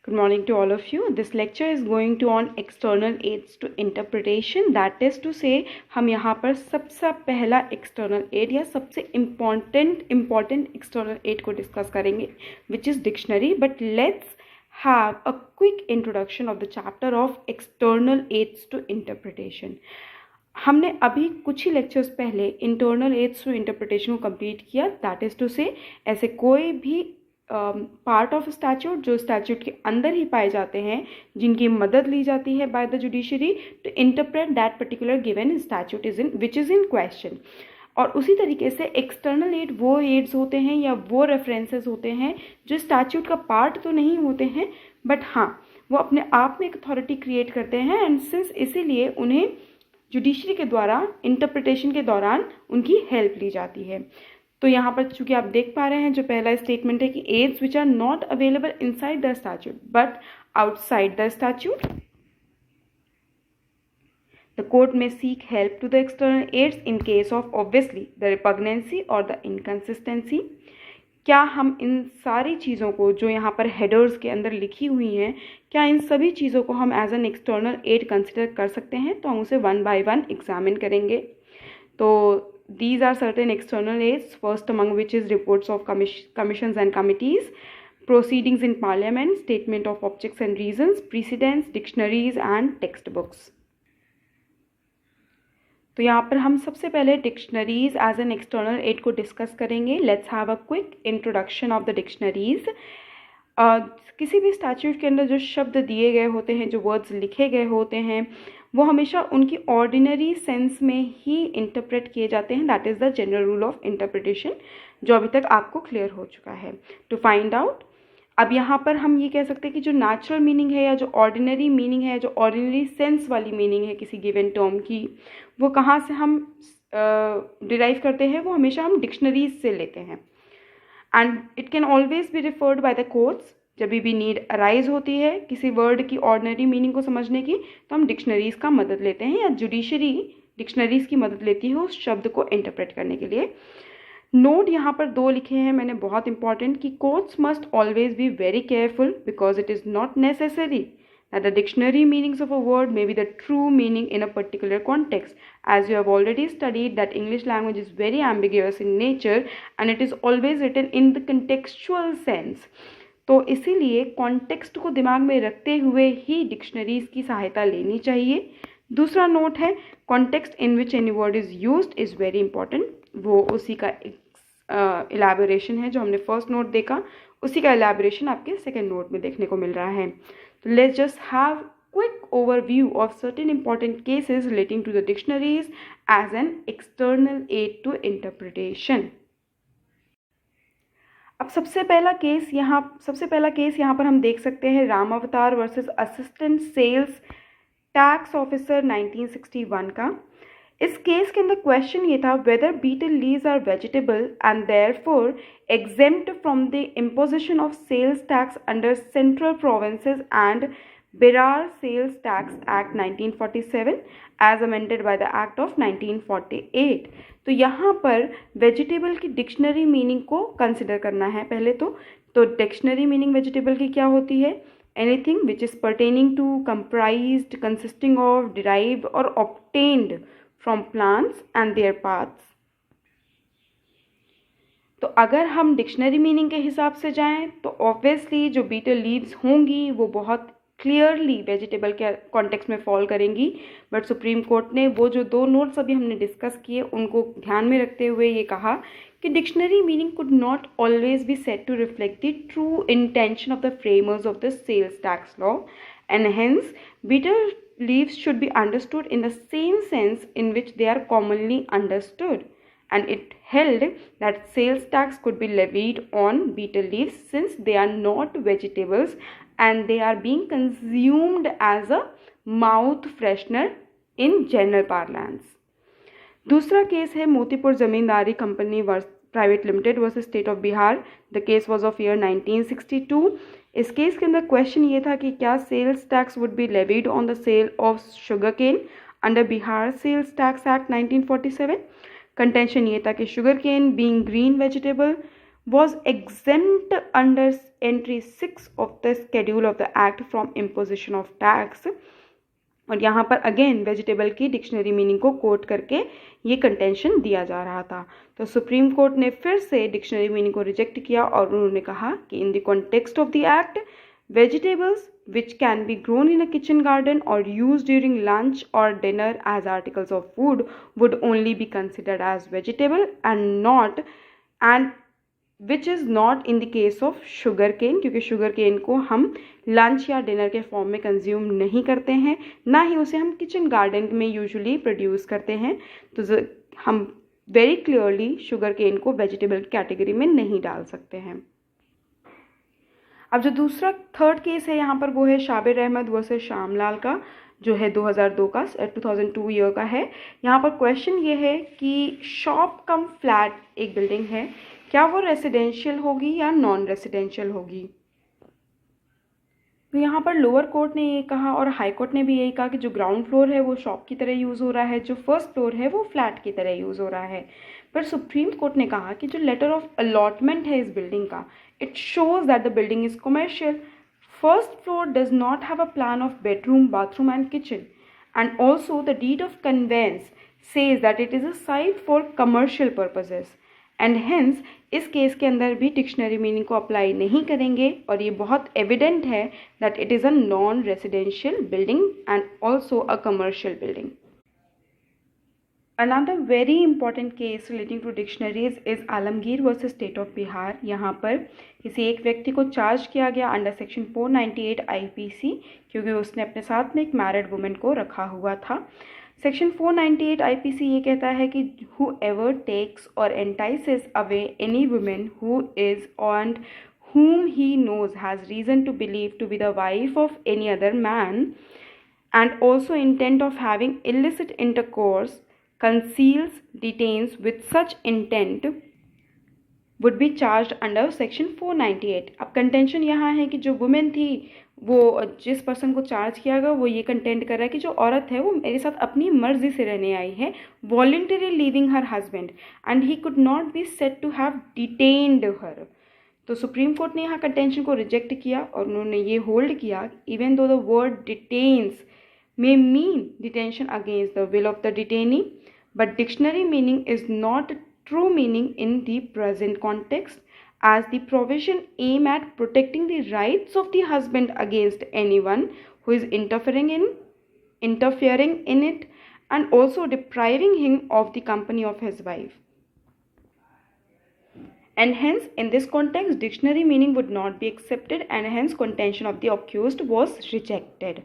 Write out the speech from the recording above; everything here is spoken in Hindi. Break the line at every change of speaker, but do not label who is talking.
Good morning to all of you. This lecture is going to on external aids to interpretation. That is to say, हम यहाँ पर सबसे पहला external aid या सबसे important external aid को discuss करेंगे, which is dictionary. But let's have a quick introduction of the chapter of external aids to interpretation. हमने अभी कुछ ही लेक्चर्स पहले इंटरनल एड्स टू इंटरप्रिटेशन को कंप्लीट किया. दैट इज टू से ऐसे कोई भी पार्ट ऑफ स्टैच्यूट जो स्टैच्यूट के अंदर ही पाए जाते हैं जिनकी मदद ली जाती है by the judiciary to interpret that particular given statute is in which is in question. और उसी तरीके से एक्सटर्नल एड वो एड्स होते हैं या वो रेफरेंसेस होते हैं जो स्टैच्यूट का पार्ट तो नहीं होते हैं बट हाँ वो अपने आप में एक अथॉरिटी क्रिएट करते हैं एंड सिंस इसीलिए उन्हें जुडिशरी के द्वारा इंटरप्रिटेशन के दौरान उनकी हेल्प ली जाती है. तो यहाँ पर चूंकि आप देख पा रहे हैं जो पहला स्टेटमेंट है कि aids which are not available inside the statute but outside the statute the court may seek help to the external aids in case of obviously the repugnancy or the inconsistency. क्या हम इन सारी चीज़ों को जो यहाँ पर हेडर्स के अंदर लिखी हुई हैं क्या इन सभी चीज़ों को हम as an external aid consider कर सकते हैं? तो हम उसे वन बाय वन एग्जामिन करेंगे. तो these are certain external aids, first among which is reports of commissions and committees, proceedings in parliament, statement of objects and reasons, precedents, dictionaries and textbooks. तो यहाँ पर हम सबसे पहले dictionaries as an external aid को डिस्कस करेंगे. Let's have a quick introduction of the dictionaries. किसी भी स्टैच्यूट के अंदर जो शब्द दिए गए होते हैं जो वर्ड्स लिखे गए होते हैं वो हमेशा उनकी ऑर्डिनरी सेंस में ही इंटरप्रेट किए जाते हैं. That is the general rule of interpretation जो अभी तक आपको क्लियर हो चुका है. टू फाइंड आउट अब यहाँ पर हम ये कह सकते हैं कि जो नेचुरल मीनिंग है या जो ऑर्डिनरी मीनिंग है जो ऑर्डिनरी सेंस वाली मीनिंग है किसी गिवन टर्म की वो कहाँ से हम डिराइव करते हैं वो हमेशा हम डिक्शनरीज से लेते हैं. And it can always be referred by the courts. जब भी नीड अराइज होती है किसी वर्ड की ऑर्डिनरी मीनिंग को समझने की तो हम डिक्शनरीज का मदद लेते हैं या जुडिशरी डिक्शनरीज की मदद लेती है उस शब्द को इंटरप्रेट करने के लिए. नोट यहाँ पर दो लिखे हैं मैंने बहुत इंपॉर्टेंट कि courts must always be very careful because it is not necessary that the dictionary meanings of a word may be the true meaning in a particular context. As you have already studied that English language is very ambiguous in nature and it is always written in the contextual sense. तो इसीलिए कॉन्टेक्स्ट को दिमाग में रखते हुए ही डिक्शनरीज की सहायता लेनी चाहिए. दूसरा नोट है context in which any word is used is very important. वो उसी का एलैबोरेशन है जो हमने फर्स्ट नोट देखा उसी का एलैबोरेशन आपके सेकेंड नोट में देखने को मिल रहा है. Let's just have quick overview of certain important cases relating to the dictionaries as an external aid to interpretation. अब सबसे पहला केस यहाँ पर हम देख सकते हैं Ram Avatar versus assistant sales tax officer 1961 का. इस केस के अंदर क्वेश्चन ये था whether betel leaves are vegetable and therefore exempt from the imposition of sales tax under Central Provinces and Berar Sales Tax Act 1947 as amended by the Act of 1948. तो यहाँ पर वेजिटेबल की डिक्शनरी मीनिंग को कंसिडर करना है पहले. तो डिक्शनरी मीनिंग वेजिटेबल की क्या होती है? Anything which is pertaining to, comprised, consisting of, derived और obtained from plants and their parts. तो अगर हम डिक्शनरी मीनिंग के हिसाब से जाएं तो ऑब्वियसली जो बीटल लीव्स होंगी वो बहुत क्लियरली वेजिटेबल के कॉन्टेक्स्ट में फॉल करेंगी. बट सुप्रीम कोर्ट ने वो जो दो नोट्स अभी हमने डिस्कस किए उनको ध्यान में रखते हुए ये कहा कि dictionary meaning could not always be set to reflect the true intention of the framers of the sales tax law and hence betel leaves should be understood in the same sense in which they are commonly understood. And it held that sales tax could be levied on betel leaves since they are not vegetables and they are being consumed as a mouth freshener in general parlance. दूसरा केस है Motipur Zamindari company private limited versus state of Bihar. The case was of year 1962. इस केस के अंदर क्वेश्चन ये था कि क्या sales tax would be levied on the sale of sugar cane under Bihar sales tax act 1947. Contention ये था कि sugar cane being green vegetable was exempt under entry 6 of the schedule of the act from imposition of tax। और यहाँ पर अगेन वेजिटेबल की डिक्शनरी मीनिंग को कोट करके ये कंटेंशन दिया जा रहा था। तो सुप्रीम कोर्ट ने फिर से डिक्शनरी मीनिंग को रिजेक्ट किया और उन्होंने कहा कि in the context of the act, vegetables which can be grown in a kitchen garden or used during lunch or dinner as articles of food would only be considered as vegetable and which is not in the case of sugar cane, क्योंकि शुगर केन को हम लंच या डिनर के फॉर्म में कंज्यूम नहीं करते हैं, ना ही उसे हम किचन गार्डन में यूजुअली प्रोड्यूस करते हैं। तो हम वेरी क्लियरली शुगर केन को वेजिटेबल कैटेगरी में नहीं डाल सकते हैं। अब जो दूसरा थर्ड केस है यहाँ पर वो है शाबिर अहमद वर्सेस श्यामलाल का, जो है 2002 का 2002 ईयर का है। यहाँ पर क्वेश्चन ये है कि शॉप कम फ्लैट एक बिल्डिंग है, क्या वो रेसिडेंशियल होगी या नॉन रेसिडेंशियल होगी। तो यहाँ पर लोअर कोर्ट ने ये कहा और हाई कोर्ट ने भी यही कहा कि जो ग्राउंड फ्लोर है वो शॉप की तरह यूज़ हो रहा है, जो फर्स्ट फ्लोर है वो फ्लैट की तरह यूज़ हो रहा है। पर सुप्रीम कोर्ट ने कहा कि जो लेटर ऑफ अलॉटमेंट है इस बिल्डिंग का, it shows that the building is commercial. First floor does not have a plan of bedroom, bathroom and kitchen, and also the deed of conveyance says that it is a site for commercial purposes, and hence इस केस के अंदर भी डिक्शनरी मीनिंग को अप्लाई नहीं करेंगे और ये बहुत एविडेंट है that it is a non residential building and also a commercial building. Another very important case relating to dictionaries is Alamgir versus state of Bihar. यहाँ पर किसी एक व्यक्ति को चार्ज किया गया अंडर सेक्शन 498 IPC क्योंकि उसने अपने साथ में एक मैरिड वुमेन को रखा हुआ था। सेक्शन 498 IPC ये कहता है कि whoever takes or entices away any woman who is and whom he knows has reason to believe to be the wife of any other man and also intent of having illicit intercourse conceals, detains with such intent would be charged under section 498। अब कंटेंशन यहाँ है कि जो वुमेन थी वो जिस पर्सन को चार्ज किया गया वो ये कंटेंट कर रहा है कि जो औरत है वो मेरे साथ अपनी मर्जी से रहने आई है, voluntary leaving her husband and he could not be said to have detained her. तो सुप्रीम कोर्ट ने यहाँ कंटेंशन को रिजेक्ट किया और उन्होंने ये होल्ड किया even though the word डिटेन्स may mean detention against the will of the detainee, but dictionary meaning is not true meaning in the present context, as the provision aim at protecting the rights of the husband against anyone who is interfering in it and also depriving him of the company of his wife. And hence in this context dictionary meaning would not be accepted and hence contention of the accused was rejected.